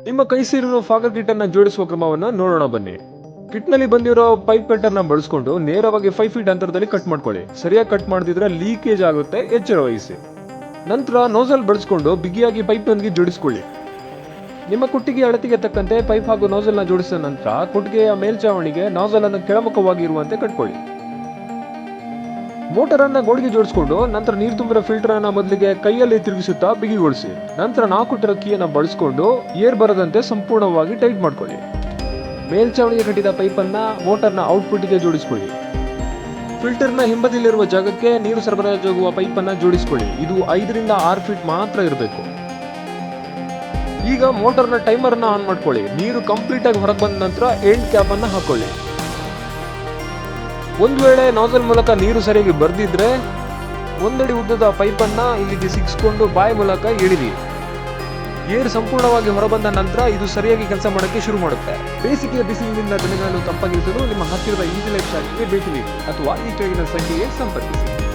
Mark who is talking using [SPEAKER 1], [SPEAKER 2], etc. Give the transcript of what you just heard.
[SPEAKER 1] ನಿಮ್ಮ ಕೈ ಸೇರಿರೋ fogger kit ಅನ್ನ ಜೋಡಿಸುವ ಕ್ರಮವನ್ನ ನೋಡೋಣ ಬನ್ನಿ. ಕಿಟ್ ನಲ್ಲಿ ಬಂದಿರೋ ಪೈಪ್ ಕಟ್ಟರ್ ನ ಬಳಸ್ಕೊಂಡು ನೇರವಾಗಿ 5 ಫೀಟ್ ಅಂತರದಲ್ಲಿ ಕಟ್ ಮಾಡ್ಕೊಳ್ಳಿ. ಸರಿಯಾಗಿ ಕಟ್ ಮಾಡದಿದ್ರೆ ಲೀಕೇಜ್ ಆಗುತ್ತೆ, ಎಚ್ಚರ ವಹಿಸಿ. ನಂತರ ನೋಸಲ್ ಬಳಸ್ಕೊಂಡು ಬಿಗಿಯಾಗಿ ಪೈಪ್ ನೊಂದಿಗೆ ಜೋಡಿಸಿಕೊಳ್ಳಿ. ನಿಮ್ಮ ಕುಟ್ಟಿಗೆ ಅಳತೆಗೆ ತಕ್ಕಂತೆ ಪೈಪ್ ಹಾಗೂ ನೋಸಲ್ ನ ಜೋಡಿಸಿದ ನಂತರ ಕುಟ್ಟಿಗೆಯ ಮೇಲ್ಚಾವಣಿಗೆ ನೋಸಲ್ ಅನ್ನು ಕೆಳಮುಖವಾಗಿ ಇರುವಂತೆ ಕಟ್ಕೊಳ್ಳಿ. ಮೋಟರ್ ಅನ್ನ ಗೋಡೆಗೆ ಜೋಡಿಸಿಕೊಂಡು ನಂತರ ನೀರು ತುಂಬಿರೋ ಫಿಲ್ಟರ್ ಅನ್ನ ಮೊದಲಿಗೆ ಕೈಯಲ್ಲಿ ತಿರುಗಿಸುತ್ತಾ ಬಿಗಿಗೊಳಿಸಿ. ನಂತರ 4 ಟರ ಕೀಯನ್ನು ಬಳಸಿಕೊಂಡು ಏರ್ ಬರದಂತೆ ಸಂಪೂರ್ಣವಾಗಿ ಟೈಟ್ ಮಾಡ್ಕೊಳ್ಳಿ. ಮೇಲ್ಚಾವಣಿಗೆ ಕಟ್ಟಿದ ಪೈಪ್ ಅನ್ನ ಮೋಟರ್ನ ಔಟ್ಪುಟ್ಗೆ ಜೋಡಿಸಿಕೊಳ್ಳಿ. ಫಿಲ್ಟರ್ನ ಹಿಂಬದಿಯಲ್ಲಿರುವ ಜಾಗಕ್ಕೆ ನೀರು ಸರಬರಾಜಾಗುವ ಪೈಪ್ ಅನ್ನ ಜೋಡಿಸಿಕೊಳ್ಳಿ. ಇದು 5 ರಿಂದ 6 ಫೀಟ್ ಮಾತ್ರ ಇರಬೇಕು. ಈಗ ಮೋಟರ್ನ ಟೈಮರ್ ಅನ್ನ ಆನ್ ಮಾಡ್ಕೊಳ್ಳಿ. ನೀರು ಕಂಪ್ಲೀಟ್ ಆಗಿ ಹೊರಗೆ ಬಂದ ನಂತರ ಎಂಡ್ ಕ್ಯಾಪ್ ಅನ್ನ ಹಾಕೊಳ್ಳಿ. ಒಂದು ವೇಳೆ ನೋಸಲ್ ಮೂಲಕ ನೀರು ಸರಿಯಾಗಿ ಬರ್ದಿದ್ರೆ 1 ಅಡಿ ಉದ್ದದ ಪೈಪ್ ಅನ್ನ ಇಲ್ಲಿಗೆ ಸಿಕ್ಕಿಸ್ಕೊಂಡು ಬಾಯಿ ಮೂಲಕ ಎಳಿರಿ. ಏರ್ ಸಂಪೂರ್ಣವಾಗಿ ಹೊರಬಂದ ನಂತರ ಇದು ಸರಿಯಾಗಿ ಕೆಲಸ ಮಾಡೋಕ್ಕೆ ಶುರು ಮಾಡುತ್ತೆ. ಬೇಸಿಗೆಯ ಬಿಸಿಲಿನಿಂದ ಬೆಳೆಗಳನ್ನು ತಂಪಾಗಿಸಲು ನಿಮ್ಮ ಹತ್ತಿರದ ಈಸಿ ಲೈಫ್ ಶಾಖೆಗೆ ಭೇಟಿ ನೀಡಿ ಅಥವಾ ಈ ಕೆಳಗಿನ ಸಂಖ್ಯೆಗೆ ಸಂಪರ್ಕಿಸಿ.